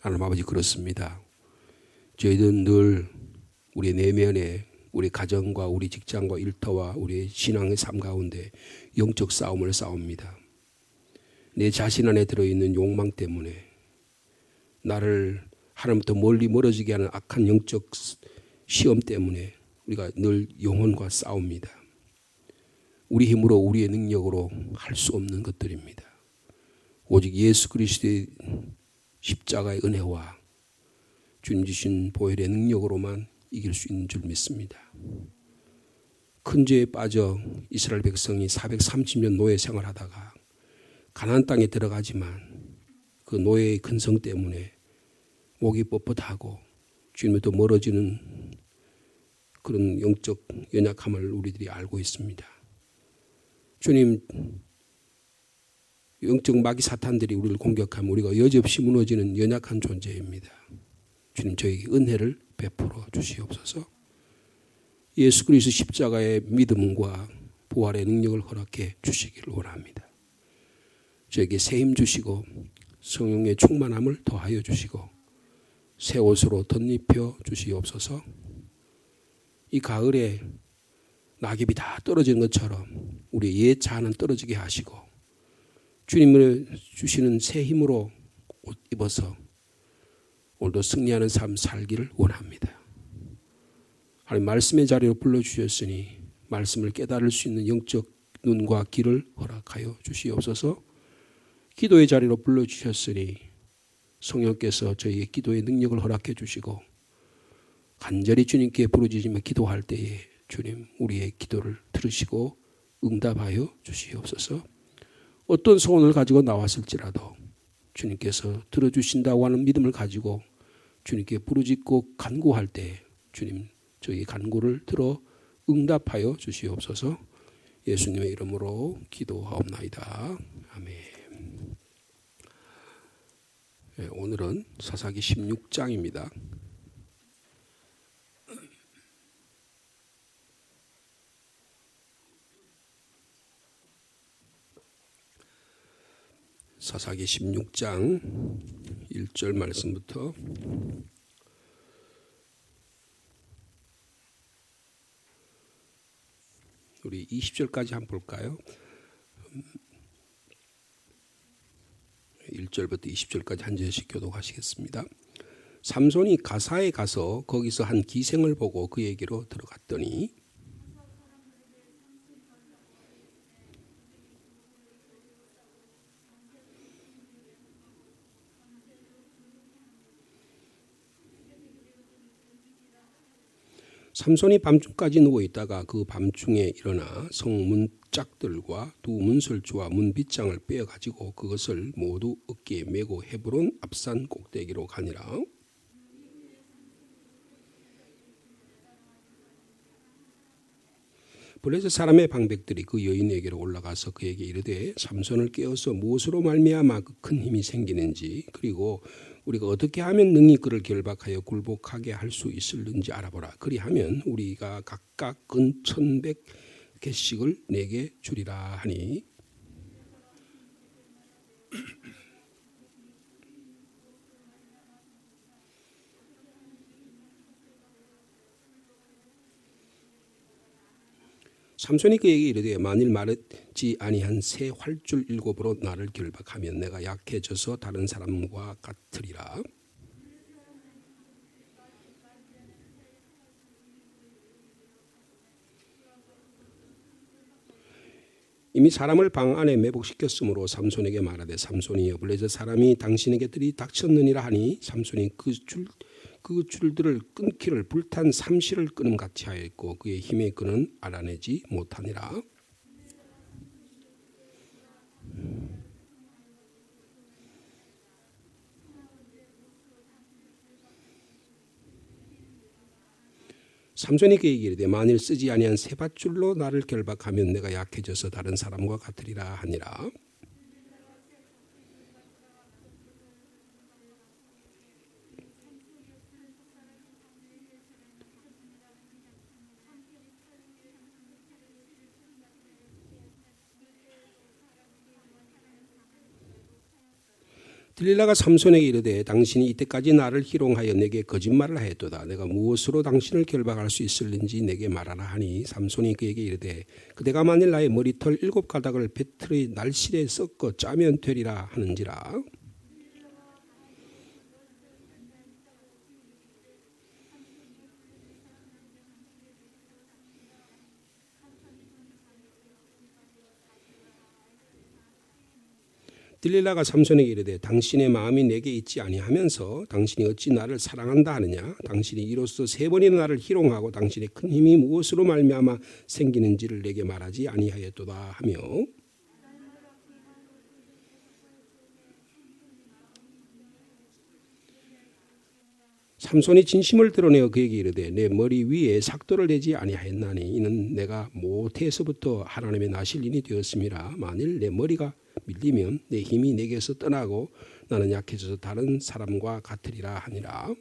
하나님 아버지 그렇습니다. 저희들은 늘 우리 내면에 우리 가정과 우리 직장과 일터와 우리 신앙의 삶 가운데 영적 싸움을 싸웁니다. 내 자신 안에 들어있는 욕망 때문에 나를 하나님부터 멀리 멀어지게 하는 악한 영적 시험 때문에 우리가 늘 영혼과 싸웁니다. 우리 힘으로 우리의 능력으로 할 수 없는 것들입니다. 오직 예수 그리스도의 십자가의 은혜와 주님 주신 보혈의 능력으로만 이길 수 있는 줄 믿습니다. 큰 죄에 빠져 이스라엘 백성이 430년 노예 생활하다가 가나안 땅에 들어가지만 그 노예의 근성 때문에 목이 뻣뻣하고 주님부터 멀어지는 그런 영적 연약함을 우리들이 알고 있습니다. 주님, 영적 마귀 사탄들이 우리를 공격하면 우리가 여지없이 무너지는 연약한 존재입니다. 주님, 저에게 은혜를 베풀어 주시옵소서. 예수 그리스도 십자가의 믿음과 부활의 능력을 허락해 주시기를 원합니다. 저에게 새 힘 주시고 성령의 충만함을 더하여 주시고 새 옷으로 덧입혀 주시옵소서. 이 가을에 낙엽이 다 떨어지는 것처럼 우리 옛 자아는 떨어지게 하시고 주님을 주시는 새 힘으로 옷 입어서 오늘도 승리하는 삶 살기를 원합니다. 하나님 말씀의 자리로 불러주셨으니 말씀을 깨달을 수 있는 영적 눈과 귀를 허락하여 주시옵소서. 기도의 자리로 불러주셨으니 성령께서 저희의 기도의 능력을 허락해 주시고 간절히 주님께 부르짖으며 기도할 때에 주님 우리의 기도를 들으시고 응답하여 주시옵소서. 어떤 소원을 가지고 나왔을지라도 주님께서 들어주신다고 하는 믿음을 가지고 주님께 부르짖고 간구할 때 주님 저희 간구를 들어 응답하여 주시옵소서. 예수님의 이름으로 기도하옵나이다. 아멘. 네, 오늘은 사사기 16장입니다. 사사기 16장 1절 말씀부터 우리 20절까지 한번 볼까요? 1절부터 20절까지 한 절씩 교독하시겠습니다. 삼손이 가사에 가서 거기서 한 기생을 보고 그에게로 들어갔더니 삼손이 밤중까지 누워있다가 그 밤중에 일어나 성문짝들과 두 문설주와 문빗장을 빼어가지고 그것을 모두 어깨에 메고 헤브론 앞산 꼭대기로 가니라. 블레셋 사람의 방백들이 그 여인에게로 올라가서 그에게 이르되 삼손을 깨어서 무엇으로 말미암아 그 큰 힘이 생기는지 그리고 우리가 어떻게 하면 능히 그를 결박하여 굴복하게 할 수 있을는지 알아보라. 그리하면 우리가 각각 근 1,100개씩을 내게 주리라 하니 삼손이 그에게 이르되 만일 마르지 아니한 새 활줄 7으로 나를 결박하면 내가 약해져서 다른 사람과 같으리라. 이미 사람을 방 안에 매복시켰으므로 삼손에게 말하되 삼손이여 블레셋 사람이 당신에게 들이닥쳤느니라 하니 삼손이 그 줄들을 끊기를 불탄 삼시를 끊음같이 하였고 그의 힘의 끈은 알아내지 못하니라. 삼손이 그에게 이르되 만일 쓰지 아니한 새 밧줄로 나를 결박하면 내가 약해져서 다른 사람과 같으리라 하니라. 들릴라가 삼손에게 이르되 당신이 이때까지 나를 희롱하여 내게 거짓말을 하였도다. 내가 무엇으로 당신을 결박할 수 있을는지 내게 말하라 하니 삼손이 그에게 이르되 그대가 만일 나의 머리털 7가닥을 배틀의 날실에 섞어 짜면 되리라 하는지라. 들릴라가 삼손에게 이르되 당신의 마음이 내게 있지 아니하면서 당신이 어찌 나를 사랑한다 하느냐. 당신이 이로써 3번이나 나를 희롱하고 당신의 큰 힘이 무엇으로 말미암아 생기는지를 내게 말하지 아니하였도다 하며 삼손이 진심을 드러내어 그에게 이르되 내 머리 위에 삭도를 대지 아니하였나니 이는 내가 모태에서부터 하나님의 나실인이 되었음이라. 만일 내 머리가 밀리면 내 힘이 내게서 떠나고 나는 약해져서 다른 사람과 같으리라 하니라.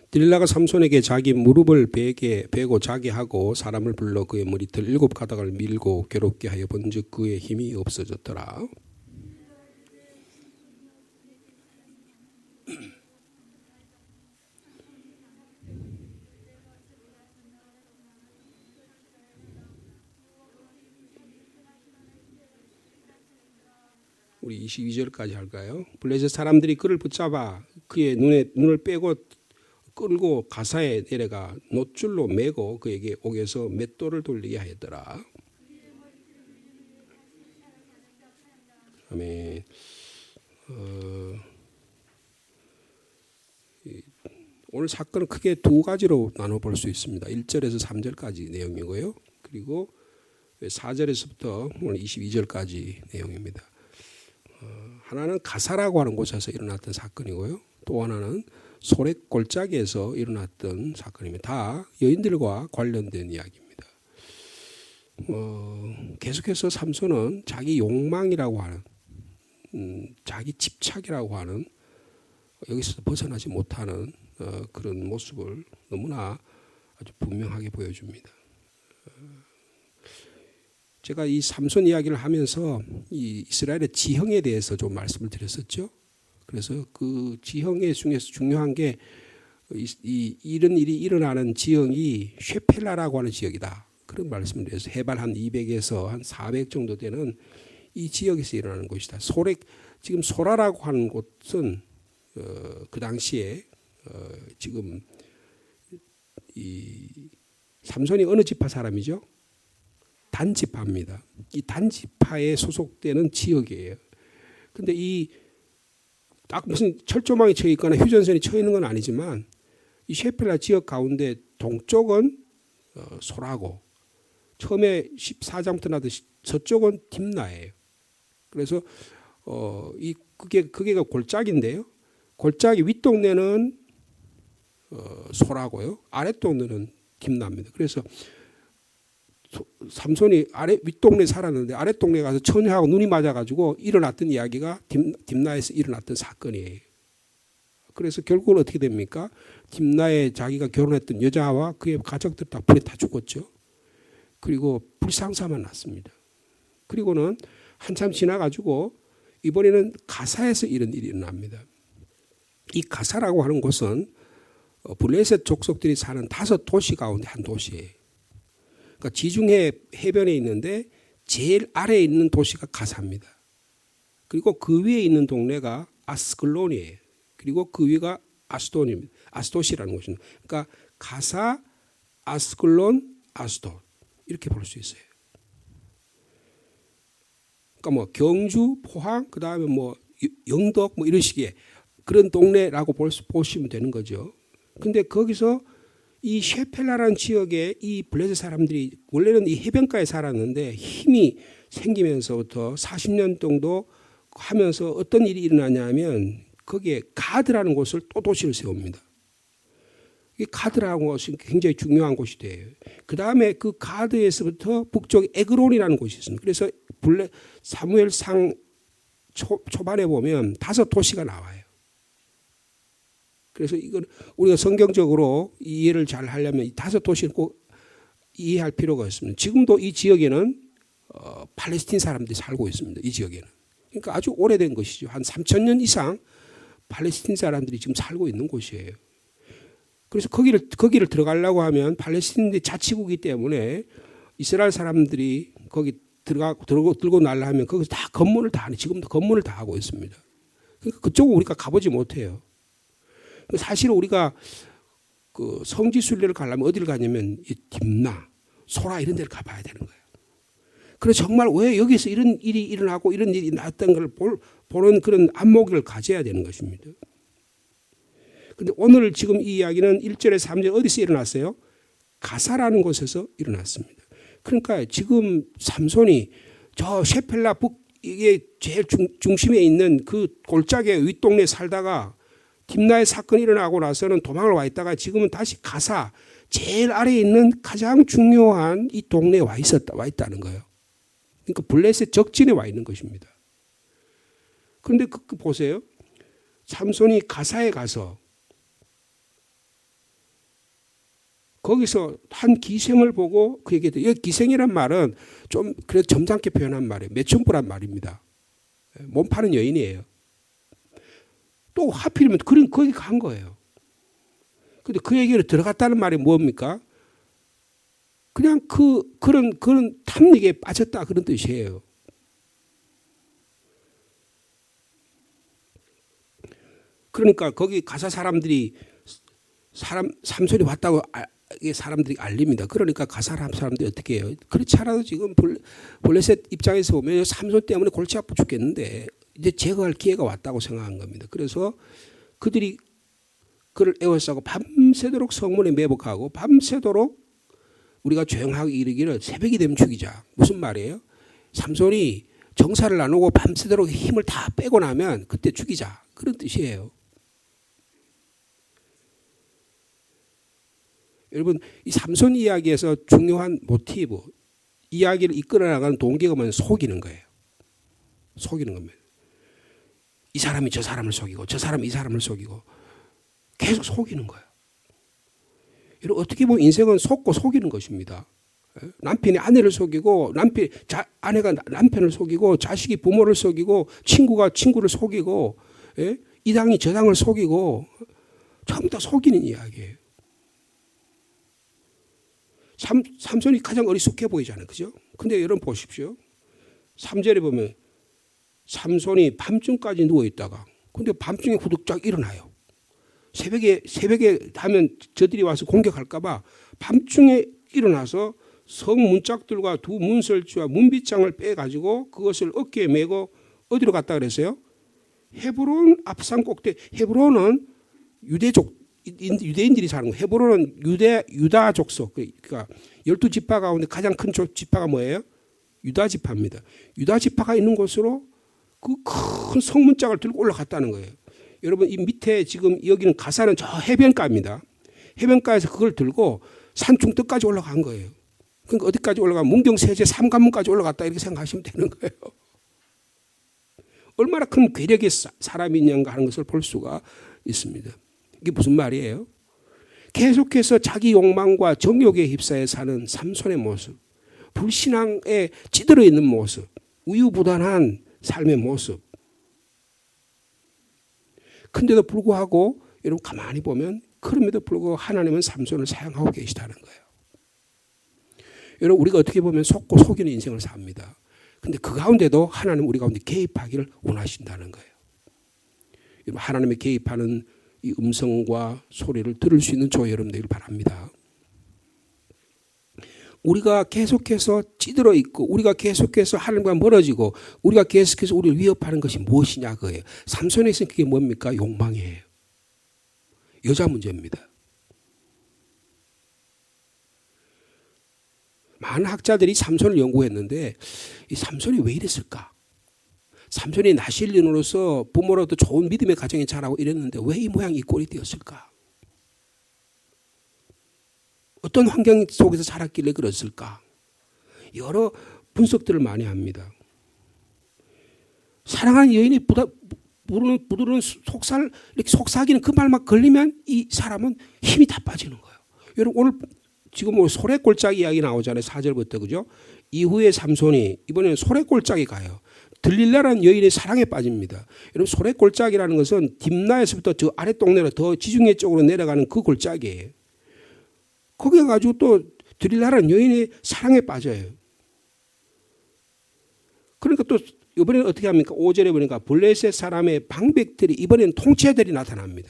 들릴라가 삼손에게 자기 무릎을 베게 베고 자게 하고 사람을 불러 그의 머리털 7가닥을 밀고 괴롭게 하여 본즉 그의 힘이 없어졌더라. 우리 22절까지 할까요? 블레셋 사람들이 그를 붙잡아 그의 눈을 빼고 끌고 가사에 내려가 놋줄로 매고 그에게 옥에서 맷돌을 돌리게 하였더라. 아멘. 오늘 사건은 크게 2가지로 나눠볼 수 있습니다. 1절에서 3절까지 내용이고요. 그리고 4절에서부터 오늘 22절까지 내용입니다. 하나는 가사라고 하는 곳에서 일어났던 사건이고요. 또 하나는 소렉 골짜기에서 일어났던 사건입니다. 다 여인들과 관련된 이야기입니다. 계속해서 삼손은 자기 욕망이라고 하는 자기 집착이라고 하는 여기서 벗어나지 못하는 그런 모습을 너무나 아주 분명하게 보여줍니다. 제가 이 삼손 이야기를 하면서 이 이스라엘의 지형에 대해서 좀 말씀을 드렸었죠. 그래서 그 지형의 중에서 중요한 게 이런 일이 일어나는 지형이 쉐펠라라고 하는 지역이다. 그런 말씀을 드려서 해발 한 200에서 한 400 정도 되는 이 지역에서 일어나는 곳이다. 지금 소라라고 하는 곳은 그 당시에 지금 이 삼손이 어느 지파 사람이죠? 단지파입니다. 이 단지파에 소속되는 지역이에요. 근데 딱 무슨 철조망이 쳐 있거나 휴전선이 쳐 있는 건 아니지만 이 셰펠라 지역 가운데 동쪽은 소라고 처음에 14장부터 나듯이 서쪽은 딥나예요. 그래서 그게가 골짜기인데요. 골짜기 윗동네는 소라고요. 아랫동네는 딥나입니다. 그래서 삼손이 윗동네 살았는데 아랫동네 가서 처녀하고 눈이 맞아가지고 일어났던 이야기가 딥나에서 일어났던 사건이에요. 그래서 결국은 어떻게 됩니까? 딥나에 자기가 결혼했던 여자와 그의 가족들 다 불에 다 죽었죠. 그리고 불상사만 났습니다. 그리고는 한참 지나가지고 이번에는 가사에서 이런 일이 일어납니다. 이 가사라고 하는 곳은 블레셋 족속들이 사는 5도시 가운데 한 도시예요. 그러니까 지중해 해변에 있는데 제일 아래에 있는 도시가 가사입니다. 그리고 그 위에 있는 동네가 아스클론이에요. 그리고 그 위가 아스돈입니다. 아스도시라는 곳입니다. 그러니까 가사, 아스클론, 아스돈 이렇게 볼 수 있어요. 그러니까 뭐 경주, 포항, 그 다음에 뭐 영덕 뭐 이런 식의 그런 동네라고 보시면 되는 거죠. 근데 거기서 이 셰펠라라는 지역에 이 블레셋 사람들이 원래는 이 해변가에 살았는데 힘이 생기면서부터 40년 정도 하면서 어떤 일이 일어나냐면 거기에 가드라는 곳을 또 도시를 세웁니다. 이 가드라는 곳이 굉장히 중요한 곳이 돼요. 그 다음에 그 가드에서부터 북쪽에 에그론이라는 곳이 있습니다. 그래서 사무엘상 초반에 보면 5도시가 나와요. 그래서 이걸 우리가 성경적으로 이해를 잘 하려면 이 5도시를 꼭 이해할 필요가 있습니다. 지금도 이 지역에는 팔레스틴 사람들이 살고 있습니다. 이 지역에는. 그러니까 아주 오래된 것이죠. 한 3,000년 이상 팔레스틴 사람들이 지금 살고 있는 곳이에요. 그래서 거기를 들어가려고 하면 팔레스틴이 자치국이기 때문에 이스라엘 사람들이 거기 들고 날라 하면 거기서 다 건물을 다 하네. 지금도 건물을 다 하고 있습니다. 그러니까 그쪽은 우리가 가보지 못해요. 사실 우리가 그 성지 순례를 가려면 어디를 가냐면 이 딥나, 소라 이런 데를 가봐야 되는 거예요. 그래서 정말 왜 여기서 이런 일이 일어나고 이런 일이 났던 걸 보는 그런 안목을 가져야 되는 것입니다. 그런데 오늘 지금 이 이야기는 1절에 3절 어디서 일어났어요? 가사라는 곳에서 일어났습니다. 그러니까 지금 삼손이 저 셰펠라 북 이게 제일 중심에 있는 그 골짜기의 윗동네에 살다가 딥나의 사건이 일어나고 나서는 도망을 와 있다가 지금은 다시 가사 제일 아래에 있는 가장 중요한 이 동네에 와 있다는 거예요. 그러니까 블레셋 적진에 와 있는 것입니다. 그런데 그 보세요. 삼손이 가사에 가서 거기서 한 기생을 보고 그 얘기했대요. 여기 기생이란 말은 좀 그래도 점잖게 표현한 말이에요. 매춘부란 말입니다. 몸 파는 여인이에요. 또 하필이면 거기 간 거예요. 근데 그 얘기를 들어갔다는 말이 뭡니까? 그냥 그런 탐닉에 빠졌다 그런 뜻이에요. 그러니까 거기 가사 사람들이 삼손이 왔다고 사람들이 알립니다. 그러니까 가사 사람들이 어떻게 해요? 그렇지 않아도 지금 블레셋 입장에서 보면 삼손 때문에 골치 아파 죽겠는데 이제 제거할 기회가 왔다고 생각한 겁니다. 그래서 그들이 그를 애워싸고 밤새도록 성문에 매복하고 밤새도록 우리가 조용하게 이르기를 새벽이 되면 죽이자. 무슨 말이에요? 삼손이 정사를 나누고 밤새도록 힘을 다 빼고 나면 그때 죽이자. 그런 뜻이에요. 여러분 이 삼손 이야기에서 중요한 모티브 이야기를 이끌어 나가는 동기가 뭐냐면 속이는 거예요. 속이는 겁니다. 이 사람이 저 사람을 속이고 저 사람이 이 사람을 속이고 계속 속이는 거예요. 여러분 어떻게 보면 인생은 속고 속이는 것입니다. 남편이 아내를 속이고 아내가 남편을 속이고 자식이 부모를 속이고 친구가 친구를 속이고 이당이 저당을 속이고 전부 다 속이는 이야기예요. 삼손이 가장 어리숙해 보이잖아요. 그죠? 근데 여러분 보십시오. 3절에 보면 삼손이 밤중까지 누워있다가 근데 밤중에 후둑쫙 일어나요. 새벽에 하면 저들이 와서 공격할까 봐 밤중에 일어나서 성 문짝들과 두 문설주와 문빗장을 빼가지고 그것을 어깨에 메고 어디로 갔다 그랬어요? 헤브론 앞산 꼭대. 헤브론은 유대인들이 사는 거예요. 헤브론은 유다 족속. 그러니까 12지파 가운데 가장 큰 지파가 뭐예요? 유다 지파입니다. 유다 지파가 있는 곳으로 그 큰 성문짝을 들고 올라갔다는 거예요. 여러분 이 밑에 지금 여기는 가사는 저 해변가입니다. 해변가에서 그걸 들고 산중턱까지 올라간 거예요. 그러니까 어디까지 올라가면 문경세제 삼관문까지 올라갔다 이렇게 생각하시면 되는 거예요. 얼마나 큰 괴력의 사람이 있는가 하는 것을 볼 수가 있습니다. 이게 무슨 말이에요? 계속해서 자기 욕망과 정욕에 휩싸여 사는 삼손의 모습, 불신앙에 찌들어 있는 모습, 우유부단한 삶의 모습. 근데도 불구하고 여러분 가만히 보면 그럼에도 불구하고 하나님은 삼손을 사용하고 계시다는 거예요. 여러분 우리가 어떻게 보면 속고 속이는 인생을 삽니다. 근데 그 가운데도 하나님 우리 가운데 개입하기를 원하신다는 거예요. 여러분 하나님의 개입하는 이 음성과 소리를 들을 수 있는 저 여러분 되길 바랍니다. 우리가 계속해서 찌들어 있고 우리가 계속해서 하나님과 멀어지고 우리가 계속해서 우리를 위협하는 것이 무엇이냐 그거예요. 삼손에서는 그게 뭡니까? 욕망이에요. 여자 문제입니다. 많은 학자들이 삼손을 연구했는데 이 삼손이 왜 이랬을까? 삼손이 나실린으로서 부모로도 좋은 믿음의 가정에 자라고 이랬는데 왜 이 모양 이 꼴이 되었을까? 어떤 환경 속에서 자랐길래 그랬을까? 여러 분석들을 많이 합니다. 사랑하는 여인이 부르는 이렇게 속삭이는 그 말만 걸리면 이 사람은 힘이 다 빠지는 거예요. 여러분 오늘 지금 뭐 소래골짜기 이야기 나오잖아요. 4절부터 그죠? 이후에 삼손이 이번에는 소래골짜기 가요. 들릴라라는 여인의 사랑에 빠집니다. 여러분 소래골짜기라는 것은 딥나에서부터 저 아래 동네로 더 지중해 쪽으로 내려가는 그 골짜기예요. 거기 가지고 또 들릴라라는 여인의 사랑에 빠져요. 그러니까 또 이번에는 어떻게 합니까? 5절에 보니까 블레셋 사람의 방백들이 이번에는 통치자들이 나타납니다.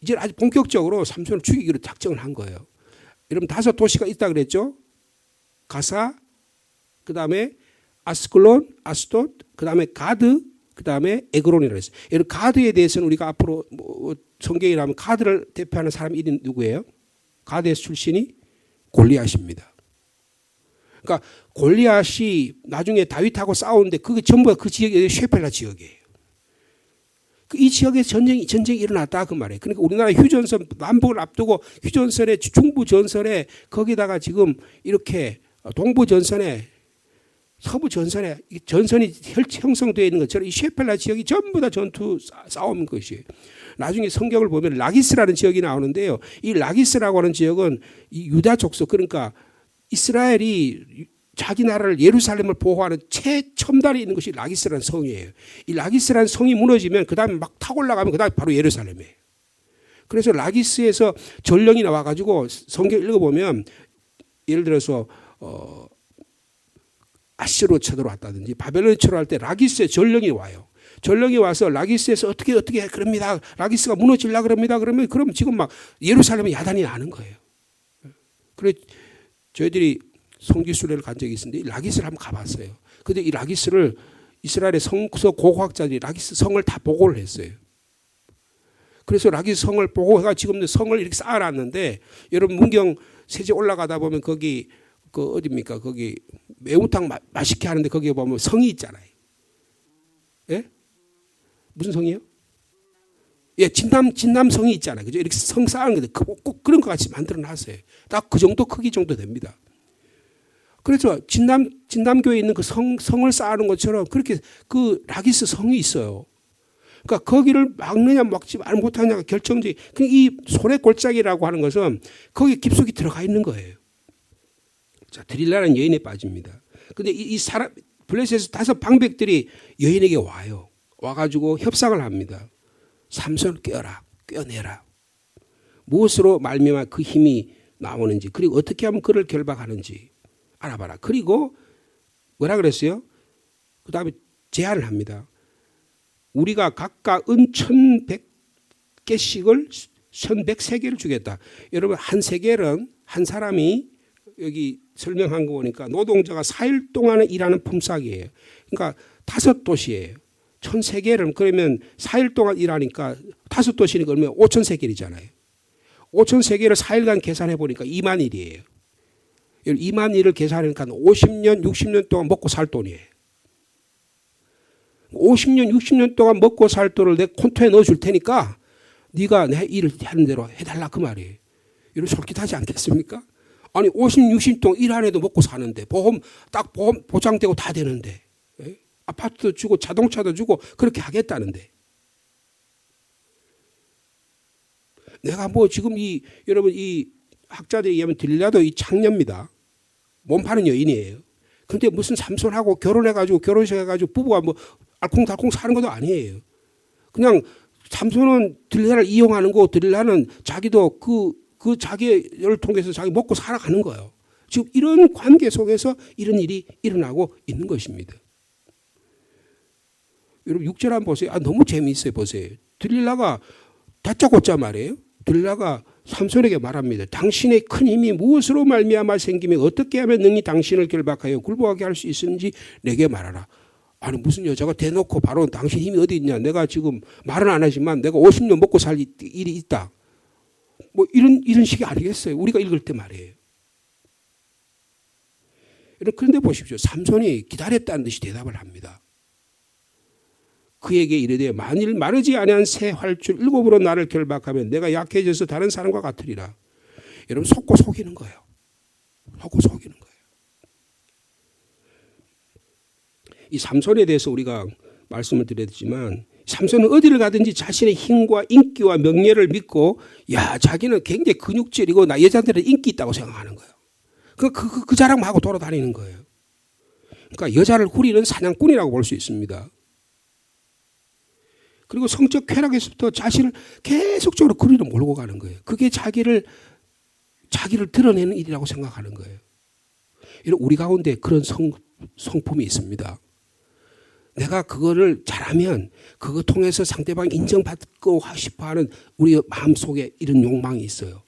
이제 아주 본격적으로 삼손을 죽이기로 작정을 한 거예요. 여러분 5도시가 있다 그랬죠? 가사, 그 다음에 아스클론, 아스돗, 그 다음에 가드, 그 다음에 에그론이라고 했어요. 여러분 가드에 대해서는 우리가 앞으로 뭐 성경에 나오면 가드를 대표하는 사람 이름이 누구예요? 가드에서 출신이 골리앗입니다. 그러니까 골리앗이 나중에 다윗하고 싸우는데 그게 전부 그 지역이 쉐펠라 지역이에요. 이 지역에서 전쟁이 일어났다 그 말이에요. 그러니까 우리나라 휴전선 남북을 앞두고 휴전선에 중부 전선에 거기다가 지금 이렇게 동부 전선에 서부 전선에 전선이 형성되어 있는 것처럼 이 쉐펠라 지역이 전부 다 전투 싸움인 것이에요. 나중에 성경을 보면 라기스라는 지역이 나오는데요. 이 라기스라고 하는 지역은 이 유다 족속 그러니까 이스라엘이 자기 나라를 예루살렘을 보호하는 최첨단에 있는 것이 라기스라는 성이에요. 이 라기스라는 성이 무너지면 그 다음에 막 타고 올라가면 그 다음에 바로 예루살렘이에요. 그래서 라기스에서 전령이 나와가지고 성경 읽어보면 예를 들어서 아시로 쳐들어왔다든지 바벨론이 쳐들어갈 때 라기스에 전령이 와요. 전령이 와서 라기스에서 어떻게 그럽니다. 라기스가 무너지려고 그럽니다. 그러면 지금 막 예루살렘에 야단이 나는 거예요. 그래 저희들이 성지순례를 간 적이 있는데 라기스를 한번 가봤어요. 그런데 이 라기스를 이스라엘의 성서 고고학자들이 라기스 성을 다 보고를 했어요. 그래서 라기스 성을 보고해가 지금 성을 이렇게 쌓아놨는데 여러분 문경 세제 올라가다 보면 거기 그 어디입니까? 거기 매운탕 맛있게 하는데 거기에 보면 성이 있잖아요. 예? 무슨 성이요? 예, 진남성이 있잖아요. 그죠? 이렇게 성 쌓은 거 꼭 그런 것 같이 만들어 놨어요. 딱 그 정도 크기 정도 됩니다. 그래서 진남교에 있는 그 성을 쌓아놓은 것처럼 그렇게 그 라기스 성이 있어요. 그러니까 거기를 막느냐 막지 못하느냐가 결정적인. 이 소래골짜기라고 하는 것은 거기 깊숙이 들어가 있는 거예요. 자, 드릴라는 여인에 빠집니다. 근데 이 사람 블레셋에서 5 방백들이 여인에게 와요. 와가지고 협상을 합니다. 삼손을 꿰어내라. 무엇으로 말미암아 그 힘이 나오는지 그리고 어떻게 하면 그를 결박하는지 알아봐라. 그리고 뭐라 그랬어요? 그 다음에 제안을 합니다. 우리가 각각 은 1100개씩을 1103개를 주겠다. 여러분 한 세겔은 한 사람이 여기 설명한 거 보니까 노동자가 4일 동안에 일하는 품삯이에요. 그러니까 5도시예요. 1000세겔은 그러면 4일 동안 일하니까 5도시니까 그러면 5000세겔이잖아요. 5000세겔을 4일간 계산해 보니까 2만 일이에요. 2만 일을 계산하니까 50년, 60년 동안 먹고 살 돈이에요. 50년, 60년 동안 먹고 살 돈을 내 콘토에 넣어줄 테니까 네가 내 일을 하는 대로 해달라 그 말이에요. 이런 솔깃하지 않겠습니까? 아니 50, 60년 동안 일 안 해도 먹고 사는데 보험 보장되고 다 되는데 아파트도 주고 자동차도 주고 그렇게 하겠다는데 내가 뭐 지금 여러분 이 학자들이 얘기하면 들려도 이 창녀입니다. 몸 파는 여인이에요. 근데 무슨 삼손하고 결혼해가지고 결혼식해가지고 부부가 뭐 알콩달콩 사는 것도 아니에요. 그냥 삼손은 들릴라를 이용하는 거고 들릴라는 자기도 그 자기를 통해서 자기 먹고 살아가는 거예요. 지금 이런 관계 속에서 이런 일이 일어나고 있는 것입니다. 여러분 6절 한번 보세요. 너무 재미있어요. 보세요. 들릴라가 다짜고짜 말이에요. 들릴라가 삼손에게 말합니다. 당신의 큰 힘이 무엇으로 말미암아 생기며 어떻게 하면 능히 당신을 결박하여 굴복하게 할 수 있는지 내게 말하라. 아니 무슨 여자가 대놓고 바로 당신 힘이 어디 있냐. 내가 지금 말은 안 하지만 내가 50년 먹고 살 일이 있다. 뭐 이런 식이 아니겠어요. 우리가 읽을 때 말이에요. 그런데 보십시오. 삼손이 기다렸다는 듯이 대답을 합니다. 그에게 이르되 만일 마르지 아니한 새 활줄 7으로 나를 결박하면 내가 약해져서 다른 사람과 같으리라. 여러분 속고 속이는 거예요. 속고 속이는 거예요. 이 삼손에 대해서 우리가 말씀을 드렸지만 삼손은 어디를 가든지 자신의 힘과 인기와 명예를 믿고 야 자기는 굉장히 근육질이고 나 여자들은 인기 있다고 생각하는 거예요. 그 자랑만 하고 돌아다니는 거예요. 그러니까 여자를 후리는 사냥꾼이라고 볼 수 있습니다. 그리고 성적 쾌락에서부터 자신을 계속적으로 그리로 몰고 가는 거예요. 그게 자기를 드러내는 일이라고 생각하는 거예요. 우리 가운데 그런 성품이 있습니다. 내가 그거를 잘하면 그거 통해서 상대방 인정받고 싶어하는 우리 마음속에 이런 욕망이 있어요.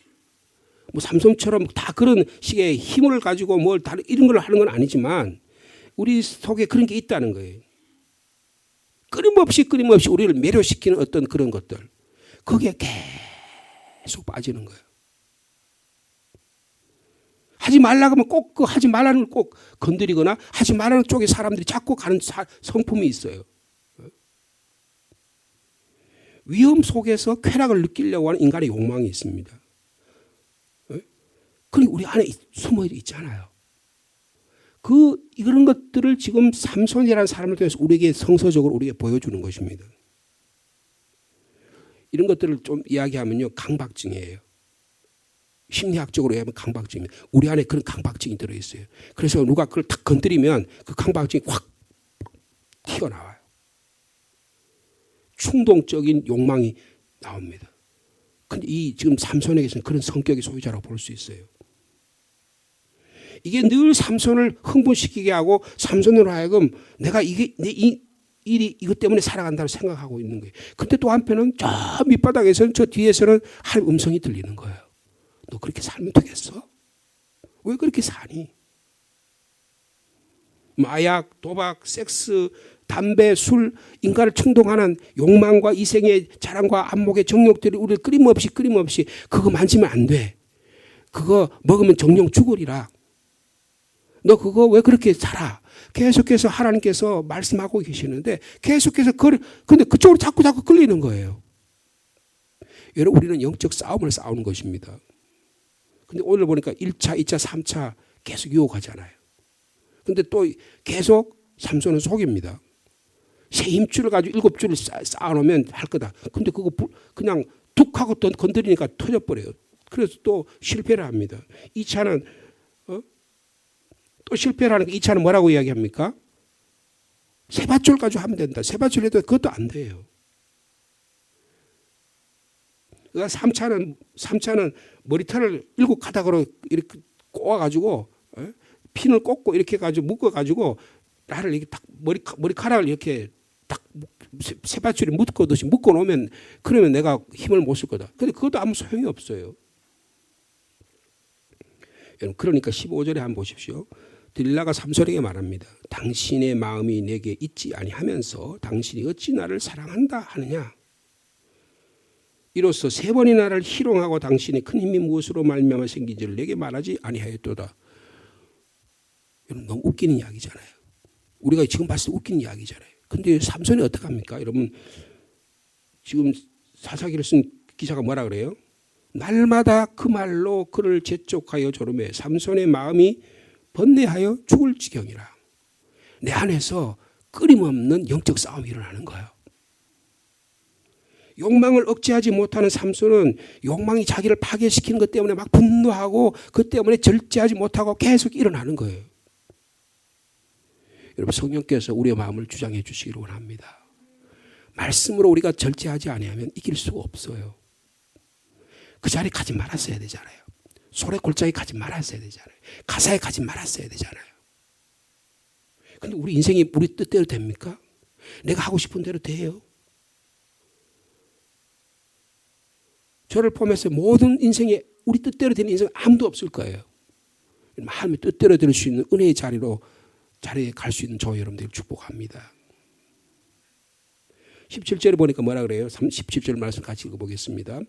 뭐 삼손처럼 다 그런 식의 힘을 가지고 뭘 다른 이런 걸 하는 건 아니지만 우리 속에 그런 게 있다는 거예요. 끊임없이 우리를 매료시키는 어떤 그런 것들. 거기에 계속 빠지는 거예요. 하지 말라고 하면 꼭 그 하지 말라는 걸 꼭 건드리거나 하지 말라는 쪽에 사람들이 자꾸 가는 성품이 있어요. 위험 속에서 쾌락을 느끼려고 하는 인간의 욕망이 있습니다. 그리고 우리 안에 숨어 있잖아요. 이런 것들을 지금 삼손이라는 사람을 통해서 우리에게 성서적으로 우리에게 보여주는 것입니다. 이런 것들을 좀 이야기하면요. 강박증이에요. 심리학적으로 얘기하면 강박증입니다. 우리 안에 그런 강박증이 들어있어요. 그래서 누가 그걸 탁 건드리면 그 강박증이 확 튀어나와요. 충동적인 욕망이 나옵니다. 근데 지금 삼손에게서는 그런 성격의 소유자라고 볼 수 있어요. 이게 늘 삼손을 흥분시키게 하고 삼손으로 하여금 내가 이게 내 일이 이것 때문에 살아간다고 생각하고 있는 거예요. 근데 또 한편은 저 밑바닥에서는 저 뒤에서는 하나님 음성이 들리는 거예요. 너 그렇게 살면 되겠어? 왜 그렇게 사니? 마약, 도박, 섹스, 담배, 술, 인간을 충동하는 욕망과 이생의 자랑과 안목의 정욕들이 우리를 끊임없이 그거 만지면 안 돼. 그거 먹으면 정령 죽으리라. 너 그거 왜 그렇게 살아? 계속해서 하나님께서 말씀하고 계시는데 계속해서 근데 그쪽으로 자꾸 끌리는 거예요. 여러분 우리는 영적 싸움을 싸우는 것입니다. 근데 오늘 보니까 1차, 2차, 3차 계속 유혹하잖아요. 근데 또 계속 삼손은 속입니다. 새 힘줄을 가지고 7줄을 쌓아놓으면 할 거다. 근데 그거 그냥 툭 하고 건드리니까 터져버려요. 그래서 또 실패를 합니다. 2차는 또 실패를 하니까 2차는 뭐라고 이야기합니까? 세 밧줄 가지고 하면 된다. 세 밧줄 해도 그것도 안 돼요. 그러니까 3차는 머리털을 7가닥으로 이렇게 꼬아가지고 핀을 꽂고 이렇게 가지고 묶어가지고 나를 이렇게 딱 머리카락을 이렇게 딱 세 밧줄이 묶어듯이 묶어놓으면 그러면 내가 힘을 못 쓸 거다. 근데 그것도 아무 소용이 없어요. 그러니까 15절에 한번 보십시오. 들릴라가 삼손에게 말합니다. 당신의 마음이 내게 있지 아니하면서 당신이 어찌 나를 사랑한다 하느냐. 이로써 3번이나 나를 희롱하고 당신의 큰 힘이 무엇으로 말미암아 생긴지를 내게 말하지 아니하였도다. 여러분 너무 웃기는 이야기잖아요. 우리가 지금 봤을 때 웃기는 이야기잖아요. 근데 삼손이 어떡합니까? 여러분 지금 사사기를 쓴 기자가 뭐라 그래요? 날마다 그 말로 그를 재촉하여 조르매 삼손의 마음이 번뇌하여 죽을 지경이라. 내 안에서 끊임없는 영적 싸움이 일어나는 거예요. 욕망을 억제하지 못하는 삼손은 욕망이 자기를 파괴시키는 것 때문에 막 분노하고 그 때문에 절제하지 못하고 계속 일어나는 거예요. 여러분 성령께서 우리의 마음을 주장해 주시기를 원합니다. 말씀으로 우리가 절제하지 아니하면 이길 수가 없어요. 그 자리에 가지 말았어야 되잖아요. 소래 골짜기 가지 말았어야 되잖아요. 가사에 가지 말았어야 되잖아요. 근데 우리 인생이 우리 뜻대로 됩니까? 내가 하고 싶은 대로 돼요? 저를 포함해서 모든 인생에 우리 뜻대로 되는 인생은 아무도 없을 거예요. 하나님의 뜻대로 될 수 있는 은혜의 자리에 갈 수 있는 저와 여러분들 축복합니다. 17절에 보니까 뭐라 그래요? 17절 말씀 같이 읽어보겠습니다.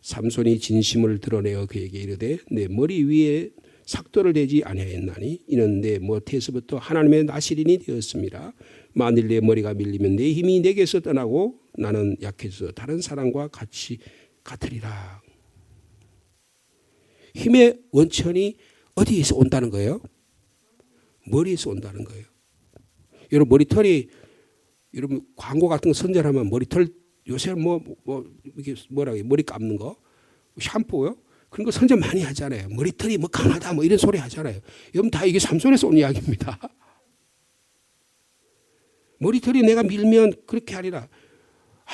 삼손이 진심을 드러내어 그에게 이르되 내 머리 위에 삭도를 대지 아니하였나니 이는 내 모태에서부터 하나님의 나시린이 되었습니다. 만일 내 머리가 밀리면 내 힘이 내게서 떠나고 나는 약해져 다른 사람과 같으리라. 힘의 원천이 어디에서 온다는 거예요? 머리에서 온다는 거예요. 여러분 머리털이 여러분 광고 같은 거 선전하면 머리털 요새 이게 뭐라고 머리 감는 거 샴푸요? 그런 거 선전 많이 하잖아요. 머리털이 뭐 강하다 뭐 이런 소리 하잖아요. 여러분 다 이게 삼손에서 온 이야기입니다. 머리털이 내가 밀면 그렇게 하리라.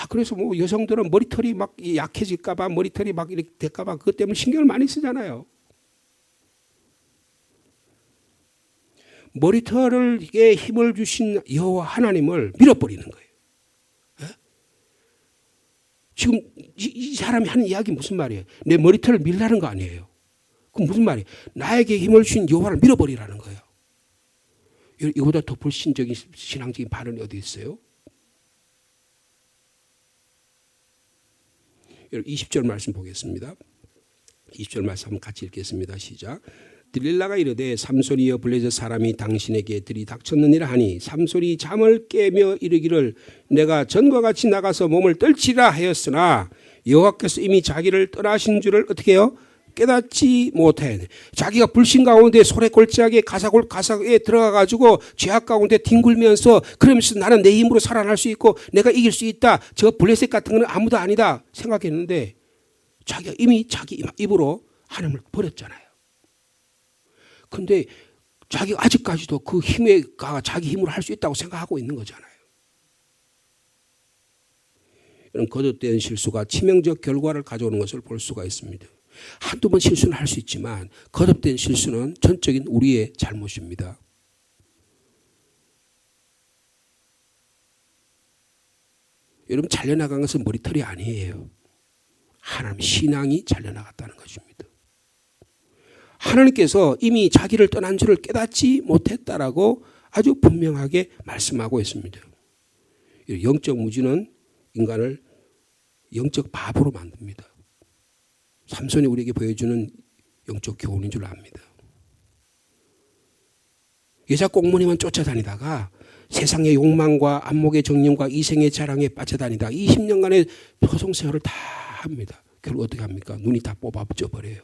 그래서 뭐 여성들은 머리털이 막 약해질까봐 머리털이 막 이렇게 될까봐 그것 때문에 신경을 많이 쓰잖아요. 머리털에 힘을 주신 여호와 하나님을 밀어버리는 거예요. 지금 이 사람이 하는 이야기 무슨 말이에요? 내 머리털을 밀라는 거 아니에요. 그럼 무슨 말이에요? 나에게 힘을 주신 여호와를 밀어버리라는 거예요. 이거보다 더 불신적인 신앙적인 발언이 어디 있어요? 20절 말씀 보겠습니다. 20절 말씀 한번 같이 읽겠습니다. 시작. 들릴라가 이르되 삼손이여 블레셋 사람이 당신에게 들이닥쳤느니라 하니 삼손이 잠을 깨며 이르기를 내가 전과 같이 나가서 몸을 떨치라 하였으나 여호와께서 이미 자기를 떠나신 줄을 어떻게 해요? 깨닫지 못해. 자기가 불신 가운데 소래골짜기에 가사에 들어가가지고 죄악 가운데 뒹굴면서 그러면서 나는 내 힘으로 살아날 수 있고 내가 이길 수 있다. 저 블레셋 같은 건 아무도 아니다 생각했는데 자기가 이미 자기 입으로 하나님을 버렸잖아요. 근데 자기가 아직까지도 그 힘에 자기 힘으로 할 수 있다고 생각하고 있는 거잖아요. 이런 거듭된 실수가 치명적 결과를 가져오는 것을 볼 수가 있습니다. 한두 번 실수는 할 수 있지만 거듭된 실수는 전적인 우리의 잘못입니다. 여러분 잘려나간 것은 머리털이 아니에요. 하나님 신앙이 잘려나갔다는 것입니다. 하나님께서 이미 자기를 떠난 줄을 깨닫지 못했다라고 아주 분명하게 말씀하고 있습니다. 영적 무지는 인간을 영적 바보로 만듭니다. 삼손이 우리에게 보여주는 영적 교훈인 줄 압니다. 여자 꽁무니만 쫓아다니다가 세상의 욕망과 안목의 정념과 이생의 자랑에 빠져다니다 20년간의 허송세월을 다 합니다. 결국 어떻게 합니까? 눈이 다 뽑아져 버려요.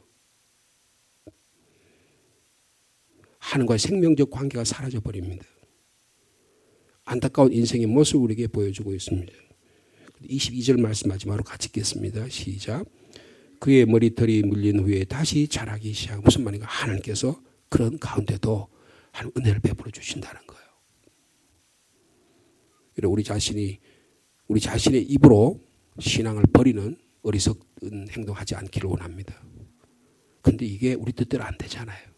하나님과의 생명적 관계가 사라져 버립니다. 안타까운 인생의 모습을 우리에게 보여주고 있습니다. 22절 말씀 마지막으로 같이 읽겠습니다. 시작. 그의 머리털이 물린 후에 다시 자라기 시작. 무슨 말인가? 하나님께서 그런 가운데도 하나님 은혜를 베풀어 주신다는 거예요. 우리 자신의 입으로 신앙을 버리는 어리석은 행동하지 않기를 원합니다. 그런데 이게 우리 뜻대로 안 되잖아요.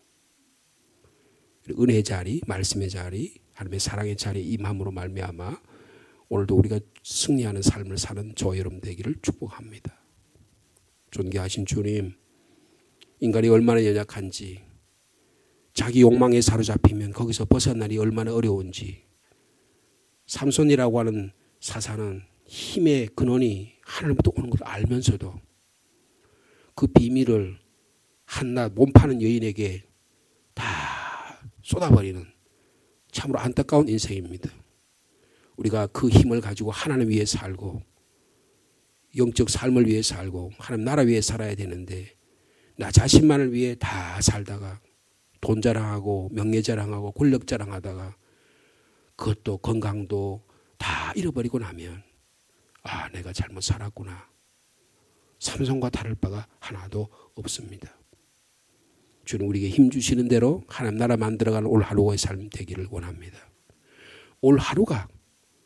은혜의 자리, 말씀의 자리, 하나님의 사랑의 자리에 임함으로 말미암아 오늘도 우리가 승리하는 삶을 사는 저와 여러분 되기를 축복합니다. 존귀하신 주님, 인간이 얼마나 연약한지, 자기 욕망에 사로잡히면 거기서 벗어나기 얼마나 어려운지, 삼손이라고 하는 사사는 힘의 근원이 하나님부터 오는 걸 알면서도 그 비밀을 한낱 몸 파는 여인에게 다 쏟아버리는 참으로 안타까운 인생입니다. 우리가 그 힘을 가지고 하나님 위해 살고 영적 삶을 위해 살고 하나님 나라 위해 살아야 되는데 나 자신만을 위해 다 살다가 돈 자랑하고 명예 자랑하고 권력 자랑하다가 그것도 건강도 다 잃어버리고 나면 내가 잘못 살았구나. 삼손과 다를 바가 하나도 없습니다. 주는 우리에게 힘 주시는 대로 하나님 나라 만들어가는 올 하루의 삶 되기를 원합니다. 올 하루가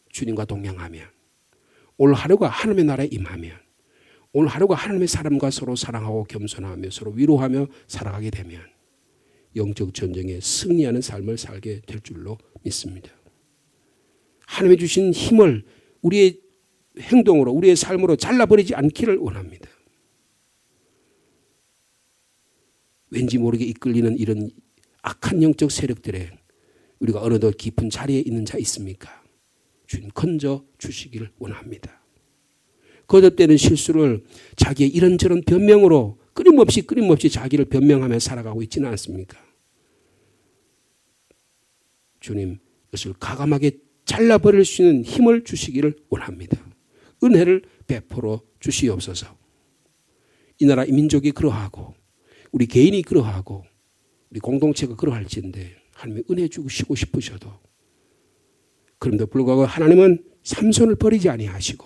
주님과 동행하면, 올 하루가 하나님의 나라에 임하면, 올 하루가 하나님의 사람과 서로 사랑하고 겸손하며 서로 위로하며 살아가게 되면 영적 전쟁에 승리하는 삶을 살게 될 줄로 믿습니다. 하나님이 주신 힘을 우리의 행동으로 우리의 삶으로 잘라버리지 않기를 원합니다. 왠지 모르게 이끌리는 이런 악한 영적 세력들에 우리가 어느 더 깊은 자리에 있는 자 있습니까? 주님 건져 주시기를 원합니다. 거듭되는 실수를 자기의 이런저런 변명으로 끊임없이 자기를 변명하며 살아가고 있지는 않습니까? 주님 이것을 가감하게 잘라버릴 수 있는 힘을 주시기를 원합니다. 은혜를 베풀어 주시옵소서. 이 나라 이 민족이 그러하고 우리 개인이 그러하고 우리 공동체가 그러할지인데 하나님이 은혜 주시고 싶으셔도 그럼에도 불구하고 하나님은 삼손을 버리지 아니하시고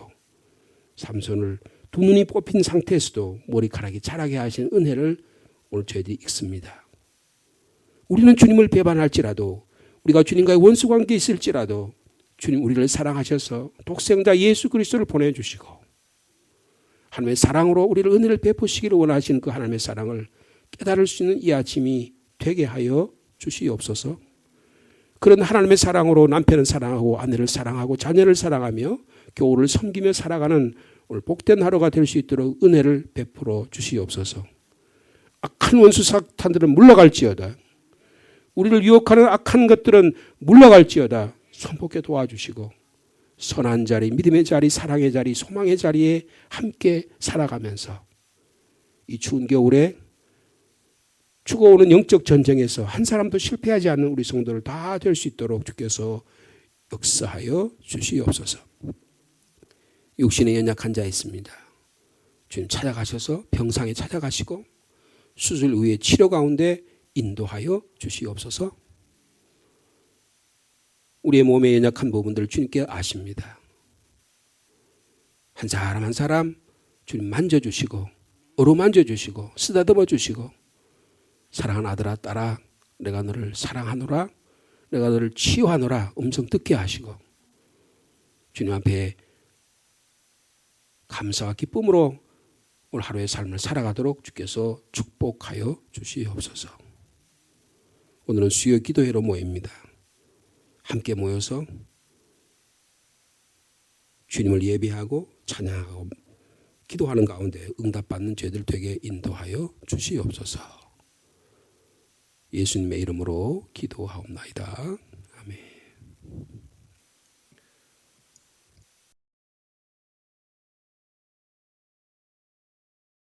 삼손을 두 눈이 뽑힌 상태에서도 머리카락이 자라게 하신 은혜를 오늘 저희들이 읽습니다. 우리는 주님을 배반할지라도 우리가 주님과의 원수 관계에 있을지라도 주님 우리를 사랑하셔서 독생자 예수 그리스도를 보내주시고 하나님의 사랑으로 우리를 은혜를 베푸시기를 원하시는 그 하나님의 사랑을 깨달을 수 있는 이 아침이 되게 하여 주시옵소서. 그런 하나님의 사랑으로 남편을 사랑하고 아내를 사랑하고 자녀를 사랑하며 교우를 섬기며 살아가는 오늘 복된 하루가 될 수 있도록 은혜를 베풀어 주시옵소서. 악한 원수 사탄들은 물러갈지어다. 우리를 유혹하는 악한 것들은 물러갈지어다. 손쉽게 도와주시고 선한 자리, 믿음의 자리, 사랑의 자리, 소망의 자리에 함께 살아가면서 이 추운 겨울에 죽어오는 영적 전쟁에서 한 사람도 실패하지 않는 우리 성도들 다 될 수 있도록 주께서 역사하여 주시옵소서. 육신에 연약한 자 있습니다. 주님 찾아가셔서 병상에 찾아가시고 수술 후에 치료 가운데 인도하여 주시옵소서. 우리의 몸에 연약한 부분들을 주님께 아십니다. 한 사람 한 사람 주님 만져주시고 어루만져 주시고 쓰다듬어 주시고 사랑하는 아들아 딸아 내가 너를 사랑하노라 내가 너를 치유하노라 음성 듣게 하시고 주님 앞에 감사와 기쁨으로 오늘 하루의 삶을 살아가도록 주께서 축복하여 주시옵소서. 오늘은 수요 기도회로 모입니다. 함께 모여서 주님을 예배하고 찬양하고 기도하는 가운데 응답받는 저희들 되게 인도하여 주시옵소서. 예수님의 이름으로 기도하옵나이다.